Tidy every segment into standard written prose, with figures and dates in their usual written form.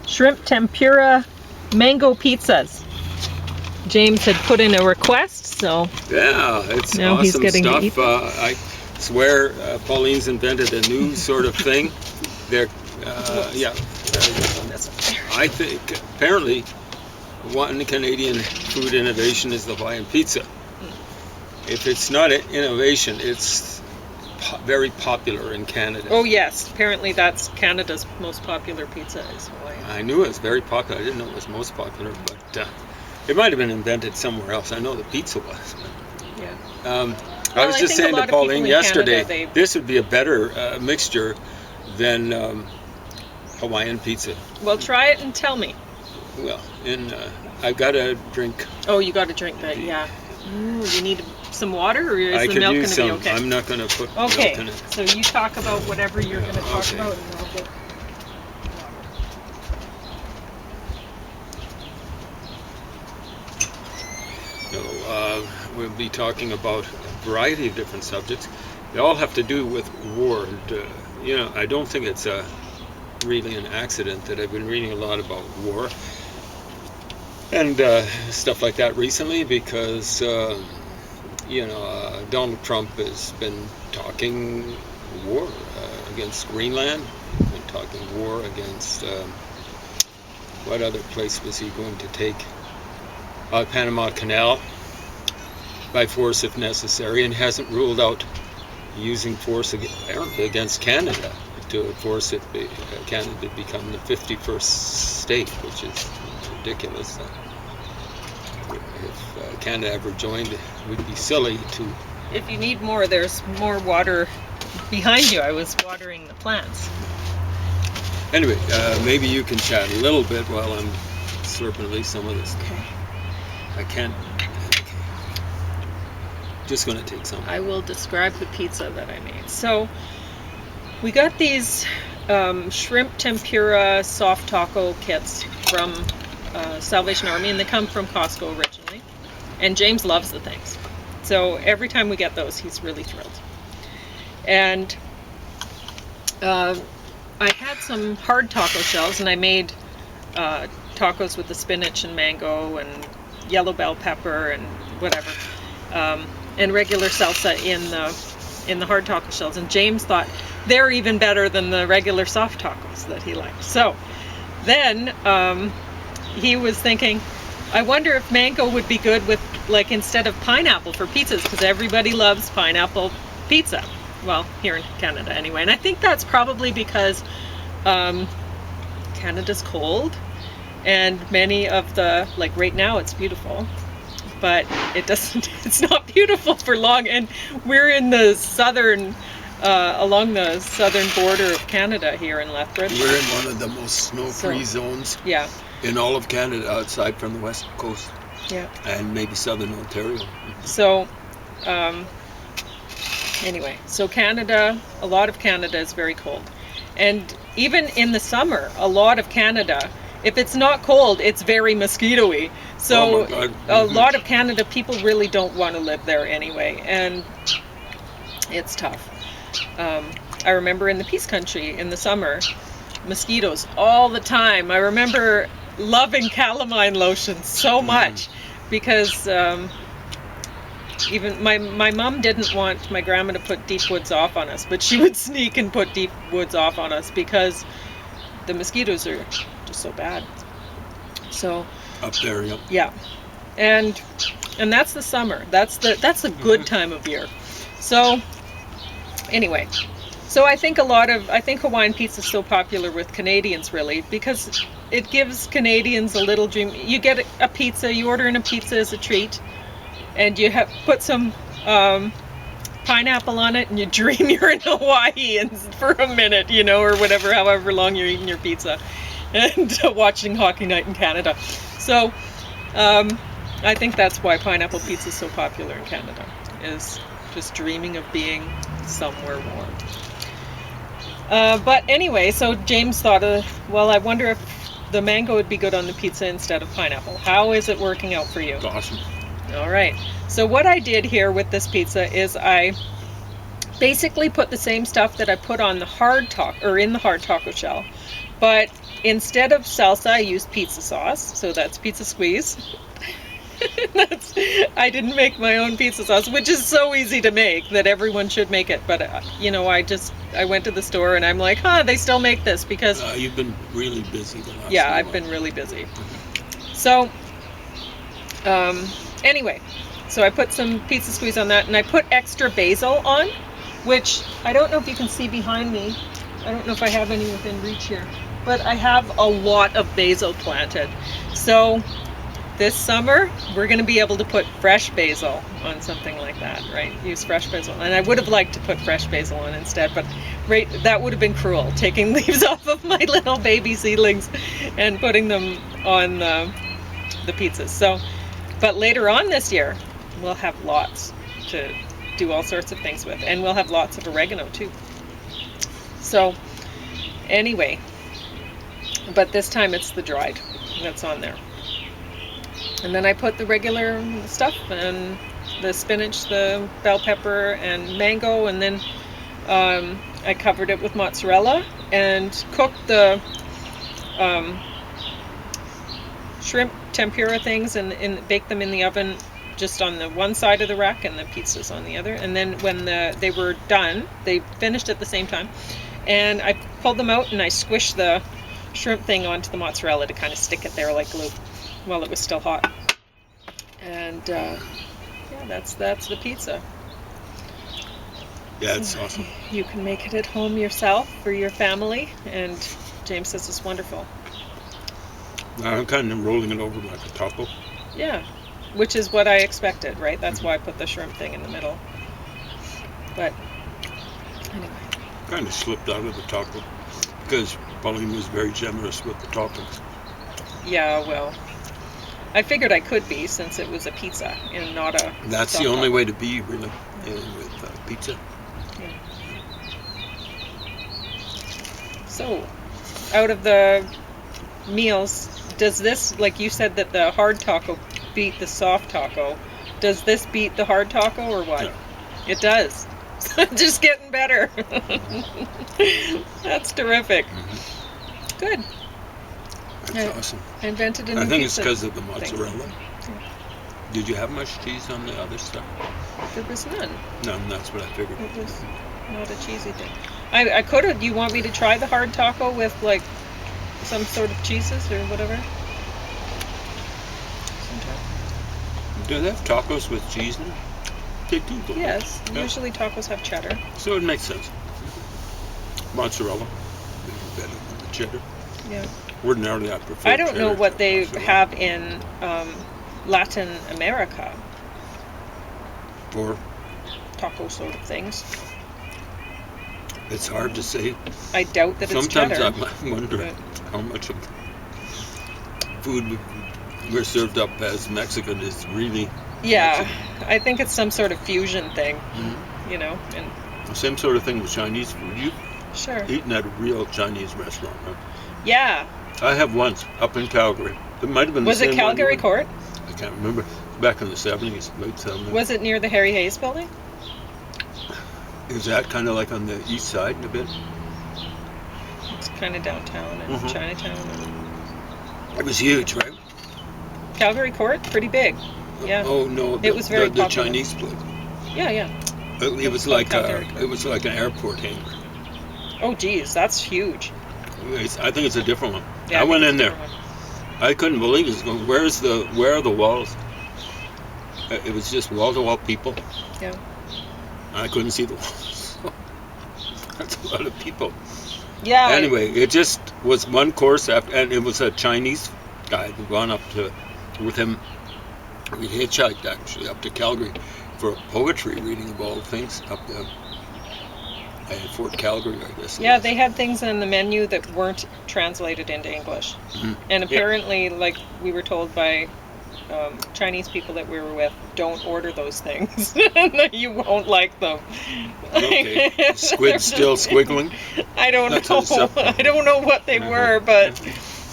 shrimp tempura mango pizzas. James had put in a request, so yeah, it's now awesome he's getting stuff. to eat them. I swear Pauline's invented a new sort of thing. They're, yeah. I think apparently one Canadian food innovation is the Hawaiian pizza. If it's not an innovation, it's very popular in Canada. Oh yes, apparently that's Canada's most popular pizza is Hawaiian. I knew it was very popular. I didn't know it was most popular, but it might have been invented somewhere else. I know the pizza was. But, Yeah. I was just saying to Pauline yesterday, Canada, this would be a better mixture than Hawaiian pizza. Well, try it and tell me. Well, I've got a drink. Oh, you got to drink that, yeah. Ooh, you need some water, or is I the could milk going use to be some. okay? I'm not going to put milk in it. So you talk about whatever you're going to talk okay. about, and I'll get... We'll be talking about a variety of different subjects. They all have to do with war. And, I don't think it's really an accident that I've been reading a lot about war and stuff like that recently, because Donald Trump has been talking war against Greenland, been talking war against what other place was he going to take? Panama Canal by force if necessary, and hasn't ruled out using force against Canada to force Canada to become the 51st state, which is ridiculous. If Canada ever joined, it would be silly to... If you need more, there's more water behind you. I was watering the plants. Anyway, maybe you can chat a little bit while I'm slurping at least some of this. Okay. I can't... Just going to take some. I will describe the pizza that I made. So, we got these shrimp tempura soft taco kits from Salvation Army, and they come from Costco originally. And James loves the things. So every time we get those, he's really thrilled. And I had some hard taco shells, and I made tacos with the spinach and mango and yellow bell pepper and whatever, and regular salsa in the hard taco shells. And James thought they're even better than the regular soft tacos that he liked. So then he was thinking, I wonder if mango would be good with, like, instead of pineapple for pizzas, because everybody loves pineapple pizza. Well, here in Canada anyway. And I think that's probably because Canada's cold, and many of the, like right now it's beautiful, but it's not beautiful for long. And we're in the southern, along the southern border of Canada here in Lethbridge. We're in one of the most snow-free zones in all of Canada, outside from the west coast. Yeah. And maybe southern Ontario. So, anyway, so Canada, a lot of Canada is very cold. And even in the summer, a lot of Canada, if it's not cold, it's very mosquito-y. So a lot of Canada, people really don't want to live there anyway, and it's tough. I remember in the Peace Country in the summer, mosquitoes all the time. I remember loving calamine lotion so much because even my mom didn't want my grandma to put deep woods off on us, but she would sneak and put deep woods off on us because the mosquitoes are just so bad. So up there, yeah, and that's the summer. That's a good time of year. So anyway, so I think Hawaiian pizza is so popular with Canadians, really, because it gives Canadians a little dream. You get a pizza, you order in a pizza as a treat, and you put some pineapple on it, and you dream you're in Hawaii and for a minute, or whatever, however long you're eating your pizza, and watching Hockey Night in Canada. So I think that's why pineapple pizza is so popular in Canada, is just dreaming of being somewhere warm. But anyway, so James thought, well, I wonder if the mango would be good on the pizza instead of pineapple. How is it working out for you? It's awesome. All right. So what I did here with this pizza is I basically put the same stuff that I put on the in the hard taco shell, but instead of salsa, I used pizza sauce. So that's pizza squeeze. I didn't make my own pizza sauce, which is so easy to make that everyone should make it. But I went to the store and I'm like, they still make this because You've been really busy the last. yeah, I've been really busy. So anyway, so I put some pizza squeeze on that, and I put extra basil on, which I don't know if you can see behind me. I don't know if I have any within reach here, but I have a lot of basil planted. So this summer, we're going to be able to put fresh basil on something like that, right? Use fresh basil. And I would have liked to put fresh basil on instead, but that would have been cruel, taking leaves off of my little baby seedlings and putting them on the pizzas. So, but later on this year, we'll have lots to do all sorts of things with. And we'll have lots of oregano too. So, anyway, but this time it's the dried that's on there. And then I put the regular stuff and the spinach, the bell pepper, and mango, and then I covered it with mozzarella and cooked the shrimp tempura things and baked them in the oven just on the one side of the rack and the pizzas on the other. And then when they were done, they finished at the same time, and I pulled them out and I squished the shrimp thing onto the mozzarella to kind of stick it there like glue while it was still hot. And yeah, that's the pizza. Yeah, it's awesome. You can make it at home yourself for your family, and James says it's wonderful. I'm kind of rolling it over like a taco. Yeah, which is what I expected, right? That's why I put the shrimp thing in the middle. But anyway. Kind of slipped out of the taco because Pauline was very generous with the toppings. Yeah, well, I figured I could be since it was a pizza and not a... That's the only way to be, really, with pizza. Yeah. So, out of the meals, does this, like you said that the hard taco beat the soft taco, does this beat the hard taco or what? Yeah. It does. Just getting better. That's terrific. Mm-hmm. Good. That's awesome. I invented a new I think it's pizza because of the mozzarella. Yeah. Did you have much cheese on the other stuff? There was none. No, that's what I figured. It was not a cheesy thing. I could have. Do you want me to try the hard taco with like some sort of cheeses or whatever? Do they have tacos with cheese in it? They do. Don't Yes. they? Usually tacos have cheddar. So it makes sense. Mozzarella, maybe better than the cheddar. Yeah. Ordinarily, I prefer. I don't know cheddar what to they mozzarella. have in Latin America. For Taco sort of things. it's hard to say. I doubt that it's Sometimes cheddar. I wonder but- how much of food we're served up as Mexican is really Yeah, Mexican. I think it's some sort of fusion thing, Mhm. you know. And The same sort of thing with Chinese food. You've sure. eaten at a real Chinese restaurant, right? Yeah. I have once up in Calgary. It might have been Was the it same one Calgary you- Court? I can't remember. Back in the 70s, late 70s. Was it near the Harry Hayes building? Is that kind of like on the east side a bit? It's kind of downtown and Mhm. Chinatown. It was huge, right? Calgary Court, pretty big. Yeah. Oh no, It was very the popular. Chinese place. Yeah, yeah. It was like Calgary Court. it was like an airport hangar. Oh, geez, that's huge. I think it's a different one. Yeah, I went think in it's a there. different I couldn't believe it. Where are the walls? It was just wall to wall people. one. Yeah. I couldn't see the walls. That's a lot of people. Yeah. Anyway, it just was one course after, and it was a Chinese guy who'd gone up to with him. We hitchhiked actually up to Calgary for a poetry reading of all things up there at Fort Calgary, I guess. it Yeah, was. they had things on the menu that weren't translated into English. Mhm. And apparently, like we were told by Chinese people that we were with, don't order those things. You won't like them. Okay. Squid still squiggling? I don't That's know. unacceptable. I don't know what they were, but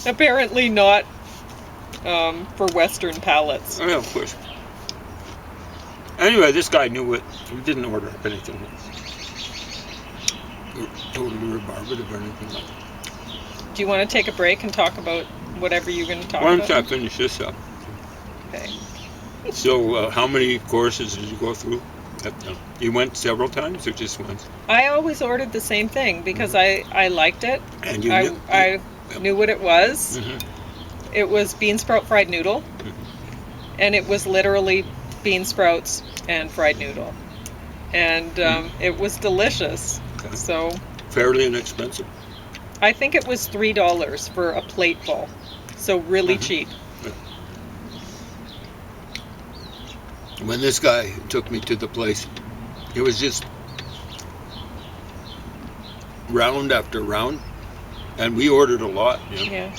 apparently not for Western palates. Oh, yeah, of course. Anyway, this guy knew it. He didn't order anything totally rebarbative or anything like that. Do you want to take a break and talk about whatever you're going to talk Why about? don't I finish this up? Okay. So, how many courses did you go through? You went several times or just once? I always ordered the same thing because I liked it. And you I, knew? I knew what it was. Mhm. It was bean sprout fried noodle. And it was literally bean sprouts and fried noodle. And it was delicious. Okay. So Fairly inexpensive. I think it was $3 for a plateful. So really cheap. When this guy took me to the place, it was just round after round, and we ordered a lot. You know? Yeah.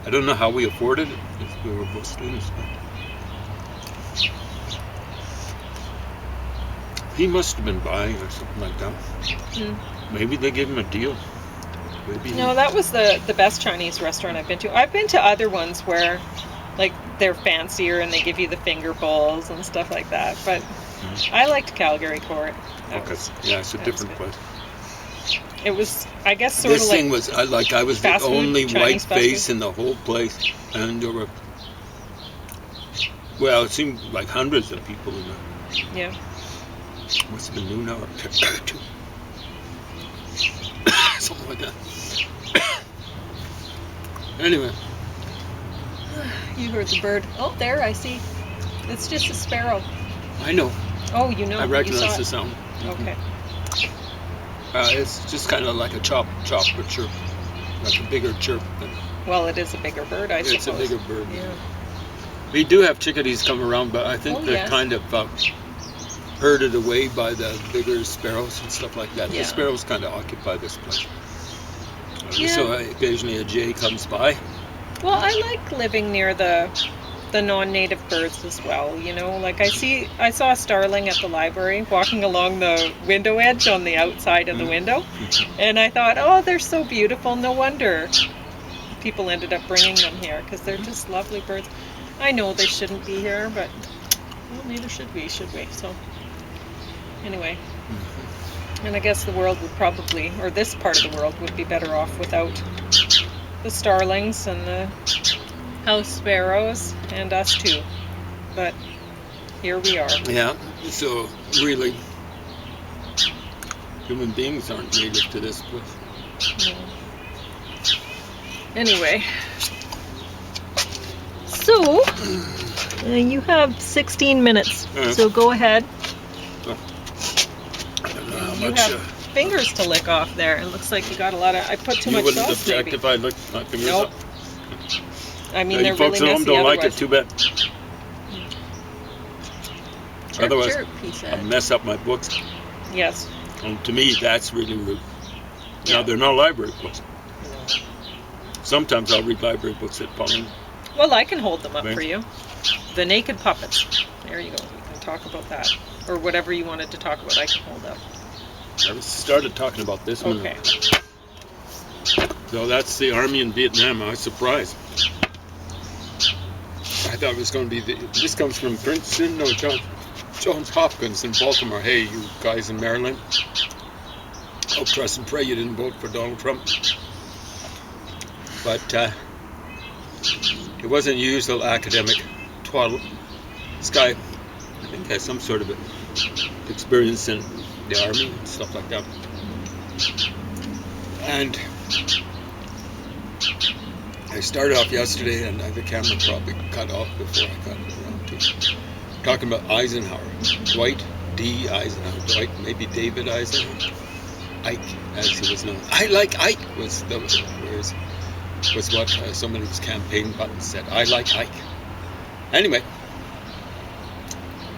I don't know how we afforded it. We were both students. He must have been buying or something like that. Maybe they gave him a deal. Maybe. No, that was the best Chinese restaurant I've been to. I've been to other ones where, like, they're fancier and they give you the finger bowls and stuff like that. But I liked Calgary Court. Yeah, it's a different place. It was, I guess, sort This of like thing was I was the fast food, only Chinese white fast face food. in the whole place, and there were, well, it seemed like hundreds of people in there. Yeah. Must have been noon hour. Something like that. Anyway. You heard the bird. Oh, there, I see. It's just a sparrow. I know. Oh, you know. I recognize you saw the it. sound. Okay. It's just kind of like a chop or chirp. Like a bigger chirp. Well, it is a bigger bird, I suppose. It's a bigger bird. Yeah. We do have chickadees come around, but I think they're yes. kind of herded away by the bigger sparrows and stuff like that. Yeah. The sparrows kind of occupy this place. Yeah. So occasionally a jay comes by. Well, I like living near the non-native birds as well, you know, like I saw a starling at the library walking along the window edge on the outside of the window, and I thought, oh, they're so beautiful, no wonder people ended up bringing them here, because they're just lovely birds. I know they shouldn't be here, but well, neither should we? So anyway, and I guess the world would probably, or this part of the world would be better off without the starlings and the house sparrows and us too, but here we are. Yeah, so really human beings aren't native to this place. No. Anyway, so you have 16 minutes, so go ahead. I don't know how You much have fingers to lick off there. It looks like you got a lot of, I put too you much wouldn't sauce object maybe. if I licked my fingers Nope. up. I mean, You they're folks really at home messy don't like it, otherwise. too bad. Chirp, Otherwise, chirp, he said. I'll mess up my books. Yes. And to me, that's really rude. Yeah. Now, they're not library books. Sometimes I'll read library books at Pauline. Well, I can hold them up Thanks. for you. The Naked Puppets. There you go. We can talk about that. Or whatever you wanted to talk about, I can hold up. I started talking about this one. Okay. So that's the Army in Vietnam. I was surprised. I thought it was going to be this comes from Princeton, no, Johns Hopkins in Baltimore. Hey, you guys in Maryland, hope, trust, and pray you didn't vote for Donald Trump. But it wasn't usual academic twaddle. This guy, I think, has some sort of experience in the Army and stuff like that. And I started off yesterday, and the camera probably cut off before I got around to talking about Eisenhower, Dwight D. Eisenhower, Dwight, maybe David Eisenhower, Ike, as he was known. I like Ike was what somebody whose campaign button said. I like Ike. Anyway,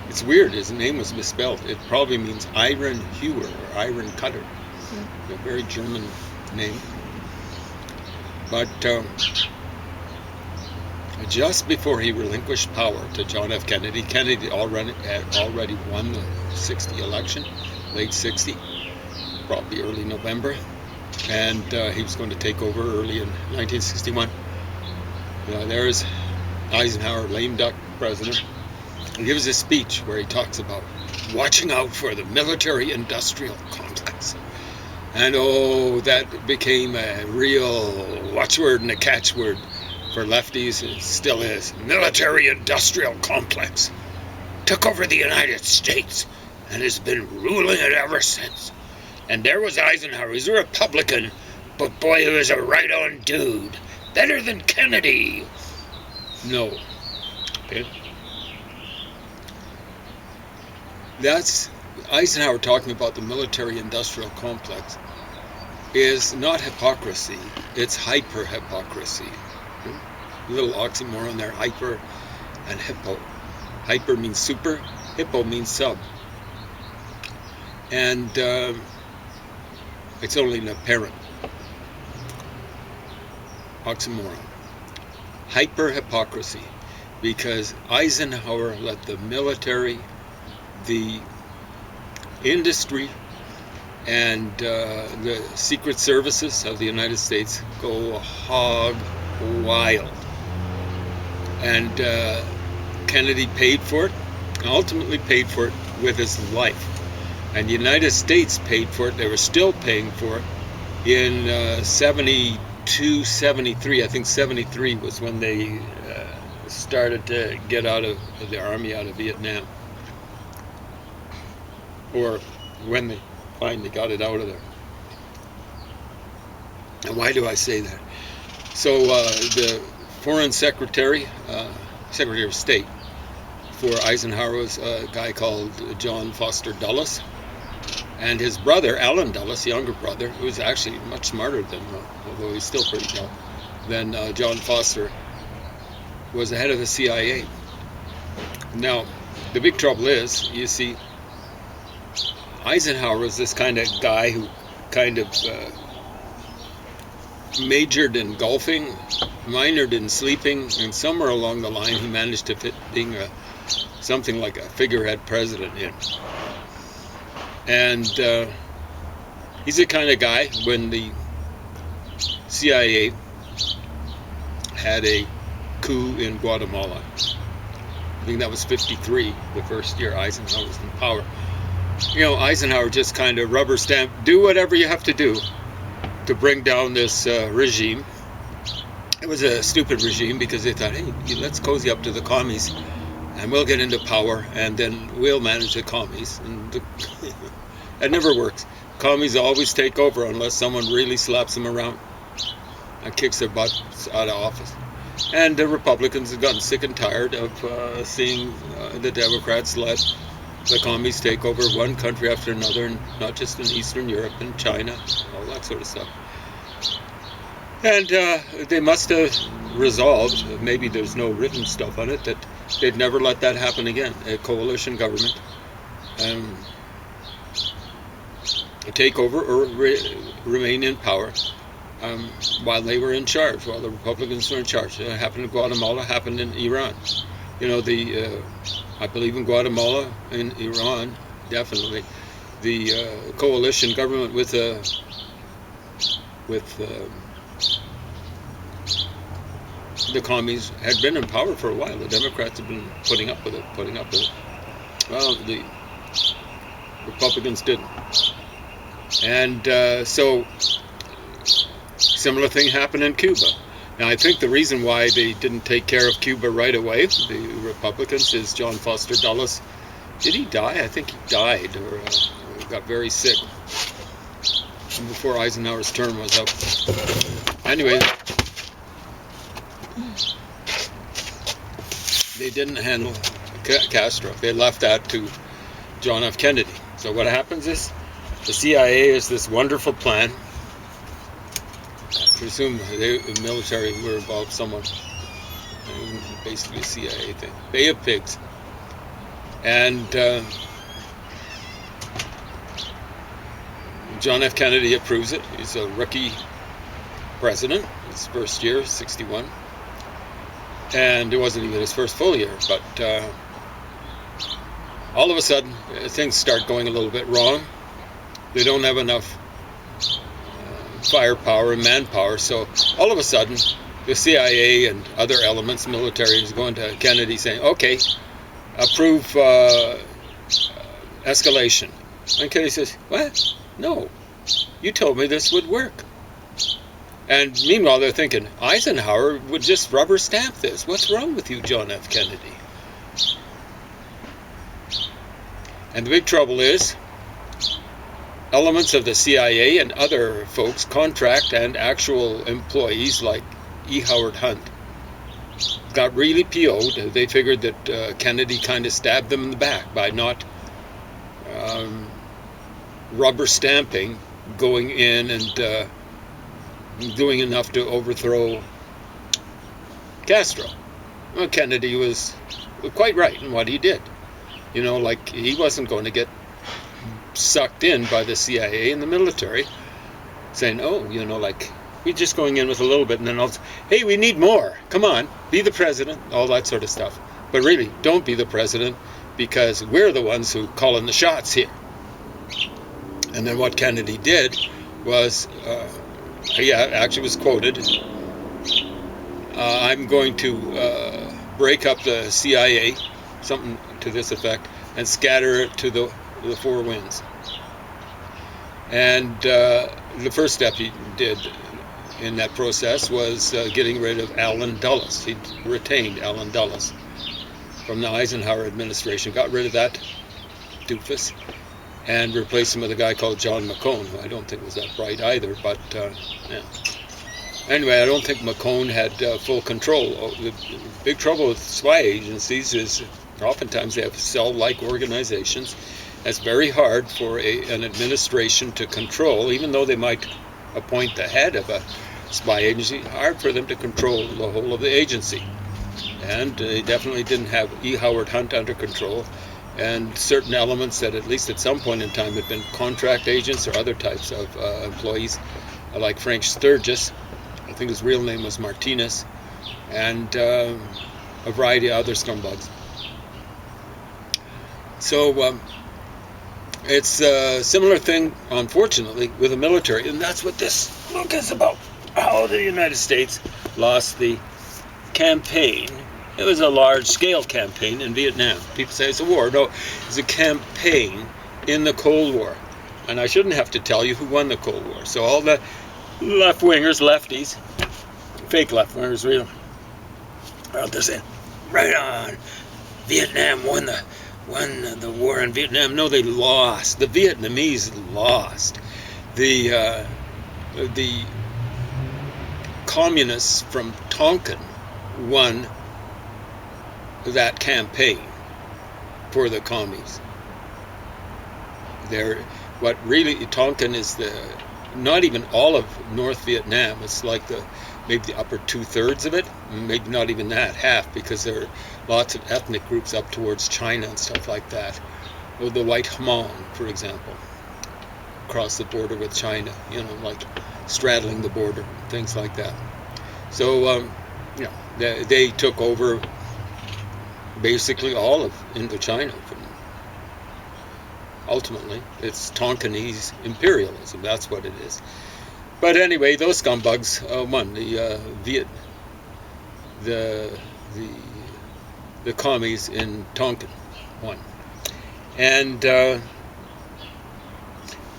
it's weird. His name was misspelled. It probably means iron hewer or iron cutter. A very German name. But just before he relinquished power to John F. Kennedy, Kennedy already won the 60 election, late 60, probably early November, and he was going to take over early in 1961. There's Eisenhower, lame duck president. He gives a speech where he talks about watching out for the military-industrial complex. And oh, that became a real watchword and a catchword for lefties. It still is. Military-industrial complex took over the United States and has been ruling it ever since. And there was Eisenhower. He's a Republican, but boy, he was a right-on dude. Better than Kennedy. No. Okay. That's Eisenhower talking about the military-industrial complex is not hypocrisy. It's hyper-hypocrisy. A little oxymoron there, hyper and hippo. Hyper means super, hippo means sub. And it's only an apparent oxymoron. Hyper-hypocrisy, because Eisenhower let the military, the industry, and the secret services of the United States go hog wild. And Kennedy paid for it, ultimately paid for it with his life. And the United States paid for it. They were still paying for it in 72, 73. I think 73 was when they started to get out of the army, out of Vietnam. Or when they finally got it out of there. And why do I say that? So the Foreign Secretary, Secretary of State for Eisenhower was a guy called John Foster Dulles. And his brother, Allen Dulles, younger brother, who was actually much smarter than, although he's still pretty young, than John Foster, was the head of the CIA. Now, the big trouble is, you see, Eisenhower was this kind of guy who kind of majored in golfing, minored in sleeping, and somewhere along the line he managed to fit being something like a figurehead president in. And he's the kind of guy, when the CIA had a coup in Guatemala, I think that was 53, the first year Eisenhower was in power. You know, Eisenhower just kind of rubber stamped, do whatever you have to do to bring down this regime. It was a stupid regime because they thought, hey, let's cozy up to the commies and we'll get into power and then we'll manage the commies. And it never works. Commies always take over unless someone really slaps them around and kicks their butts out of office. And the Republicans have gotten sick and tired of seeing the Democrats let the commies take over one country after another, and not just in Eastern Europe and China, all that sort of stuff. And they must have resolved, maybe there's no written stuff on it, that they'd never let that happen again. A coalition government take over or remain in power while they were in charge, while the Republicans were in charge. It happened in Guatemala, happened in Iran. You know, I believe in Guatemala, in Iran, definitely. The coalition government with the commies had been in power for a while. The Democrats have been putting up with it. Well, the Republicans didn't. And so, similar thing happened in Cuba. Now, I think the reason why they didn't take care of Cuba right away, the Republicans, is John Foster Dulles. Did he die? I think he died or got very sick before Eisenhower's term was up. Anyway, they didn't handle Castro. They left that to John F. Kennedy. So what happens is the CIA is this wonderful plan. I presume the military were involved somewhat. Basically a CIA thing. Bay of Pigs. And John F. Kennedy approves it. He's a rookie president. His first year, 61. And it wasn't even his first full year. But all of a sudden, things start going a little bit wrong. They don't have enough firepower and manpower. So all of a sudden, the CIA and other elements, military, is going to Kennedy saying, okay, approve escalation. And Kennedy says, what? No, You told me this would work. And meanwhile, they're thinking, Eisenhower would just rubber stamp this. What's wrong with you, John F. Kennedy? And the big trouble is, elements of the CIA and other folks, contract and actual employees like E. Howard Hunt, got really PO'd. They figured that Kennedy kind of stabbed them in the back by not rubber stamping, going in and doing enough to overthrow Castro. Well, Kennedy was quite right in what he did. You know, like, he wasn't going to get sucked in by the CIA and the military, saying, oh, you know, like, we're just going in with a little bit, and then hey, we need more. Come on, be the president, all that sort of stuff. But really, don't be the president, because we're the ones who calling the shots here. And then what Kennedy did was, he actually was quoted, I'm going to break up the CIA, something to this effect, and scatter it to the four winds. And the first step he did in that process was getting rid of Allen Dulles. He retained Allen Dulles from the Eisenhower administration, got rid of that doofus, and replaced him with a guy called John McCone, who I don't think was that bright either, but yeah. Anyway, I don't think McCone had full control. The big trouble with spy agencies is oftentimes they have cell-like organizations. It's very hard for an administration to control, even though they might appoint the head of a spy agency, hard for them to control the whole of the agency. And they definitely didn't have E. Howard Hunt under control, and certain elements that at least at some point in time had been contract agents or other types of employees, like Frank Sturgis, I think his real name was Martinez, and a variety of other scumbags. So it's a similar thing, unfortunately, with the military, and that's what this book is about. How the United States lost the campaign. It was a large-scale campaign in Vietnam. People say it's a war. No, it's a campaign in the Cold War. And I shouldn't have to tell you who won the Cold War. So all the left-wingers, lefties, fake left-wingers, real, are out there saying, right on, Vietnam won the war in Vietnam. No, they lost. The Vietnamese lost. The communists from Tonkin won that campaign for the commies. What really, Tonkin is not even all of North Vietnam. It's like maybe the upper 2/3 of it, maybe not even that, half, because there are lots of ethnic groups up towards China and stuff like that. Or the White Hmong, for example, across the border with China, you know, like straddling the border, things like that. So, you know, they took over basically all of Indochina. Ultimately, it's Tonkinese imperialism. That's what it is. But anyway, those scumbugs won. The commies in Tonkin won. And the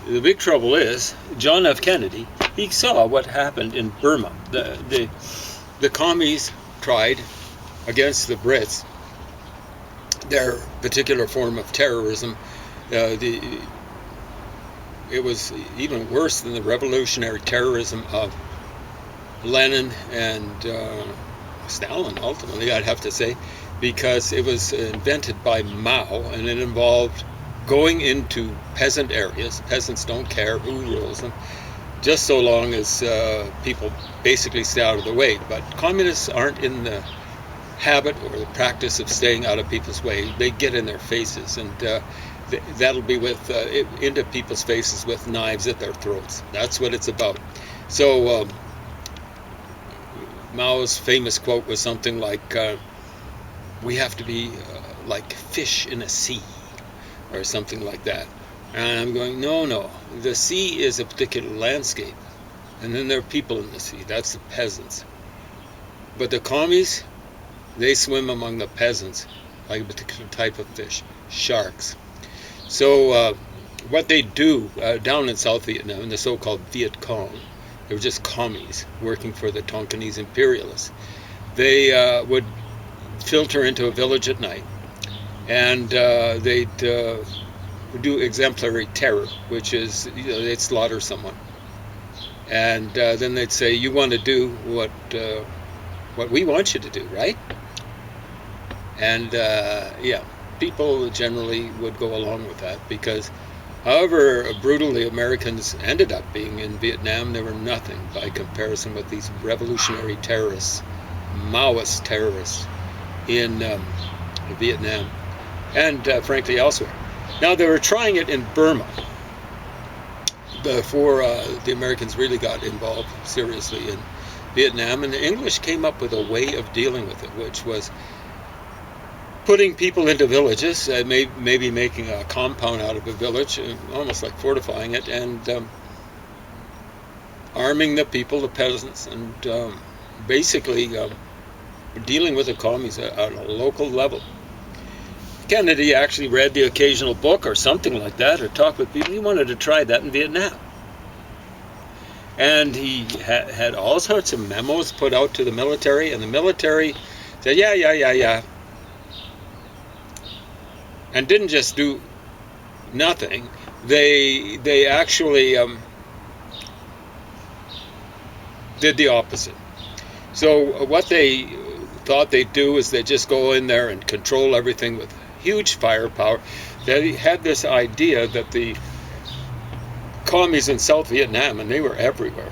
big trouble is, John F. Kennedy, he saw what happened in Burma. The commies tried against the Brits their particular form of terrorism. It was even worse than the revolutionary terrorism of Lenin and Stalin, ultimately, I'd have to say, because it was invented by Mao, and it involved going into peasant areas. Peasants don't care who rules them, just so long as people basically stay out of the way. But communists aren't in the habit or the practice of staying out of people's way. They get in their faces, and that'll be into people's faces with knives at their throats. That's what it's about. So Mao's famous quote was something like, we have to be like fish in a sea, or something like that. And I'm going, no, the sea is a particular landscape, and then there are people in the sea. That's the peasants. But the commies, they swim among the peasants like a particular type of fish, sharks. So what they do down in South Vietnam, in the so-called Viet Cong, they were just commies working for the Tonkinese imperialists. They would filter into a village at night, and they'd do exemplary terror, which is, they'd slaughter someone, and then they'd say, "You want to do what we want you to do, right?" And yeah, people generally would go along with that because, however brutal the Americans ended up being in Vietnam, they were nothing by comparison with these revolutionary terrorists, Maoist terrorists in Vietnam and frankly elsewhere. Now they were trying it in Burma before the Americans really got involved seriously in Vietnam, and the English came up with a way of dealing with it, which was putting people into villages, maybe making a compound out of a village, almost like fortifying it, and arming the people, the peasants, and basically dealing with the commies at a local level. Kennedy actually read the occasional book or something like that, or talked with people. He wanted to try that in Vietnam. And he had all sorts of memos put out to the military, and the military said, yeah. And didn't just do nothing. They actually did the opposite. So what they thought they'd do is they just go in there and control everything with huge firepower. They had this idea that the commies in South Vietnam, and they were everywhere,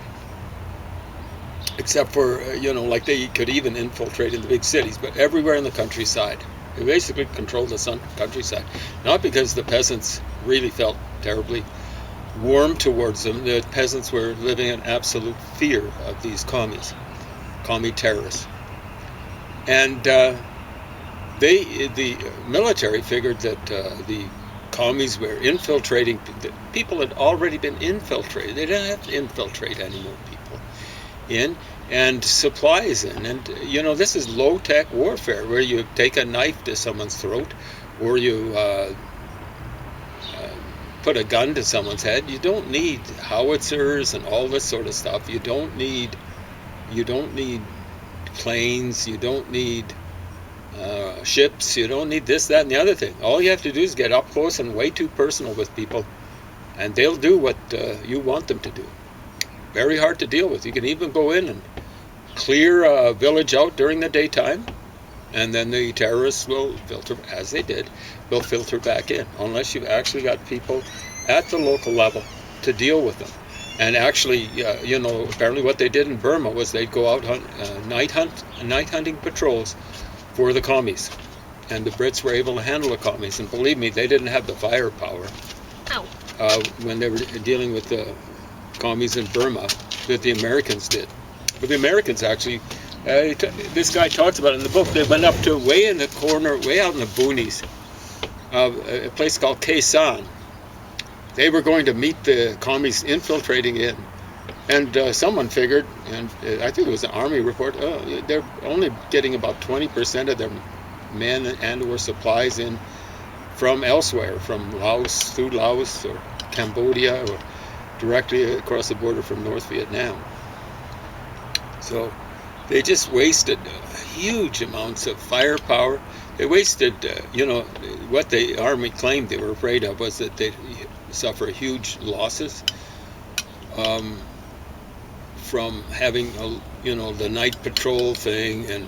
except for, like they could even infiltrate in the big cities, but everywhere in the countryside. They basically controlled the countryside. Not because the peasants really felt terribly warm towards them. The peasants were living in absolute fear of these commie terrorists. And the military figured that the commies were infiltrating. People had already been infiltrated. They didn't have to infiltrate any more people in, and supplies in. And, this is low-tech warfare, where you take a knife to someone's throat, or you put a gun to someone's head. You don't need howitzers and all this sort of stuff. You don't need planes. You don't need ships. You don't need this, that, and the other thing. All you have to do is get up close and way too personal with people, and they'll do what you want them to do. Very hard to deal with. You can even go in and clear a village out during the daytime, and then the terrorists will filter, as they did, will filter back in, unless you've actually got people at the local level to deal with them. And actually, apparently what they did in Burma was they'd go out night hunting patrols for the commies, and the Brits were able to handle the commies. And believe me, they didn't have the firepower when they were dealing with the commies in Burma that the Americans did. But the Americans actually, this guy talks about it in the book, they went up to way in the corner, way out in the boonies, a place called Khe Sanh. They were going to meet the commies infiltrating in, and someone figured, and I think it was an army report, they're only getting about 20% of their men and or supplies in from elsewhere, from Laos, through Laos or Cambodia, or directly across the border from North Vietnam. So they just wasted huge amounts of firepower. They wasted, what the army claimed they were afraid of was that they'd suffer huge losses from having, the night patrol thing, and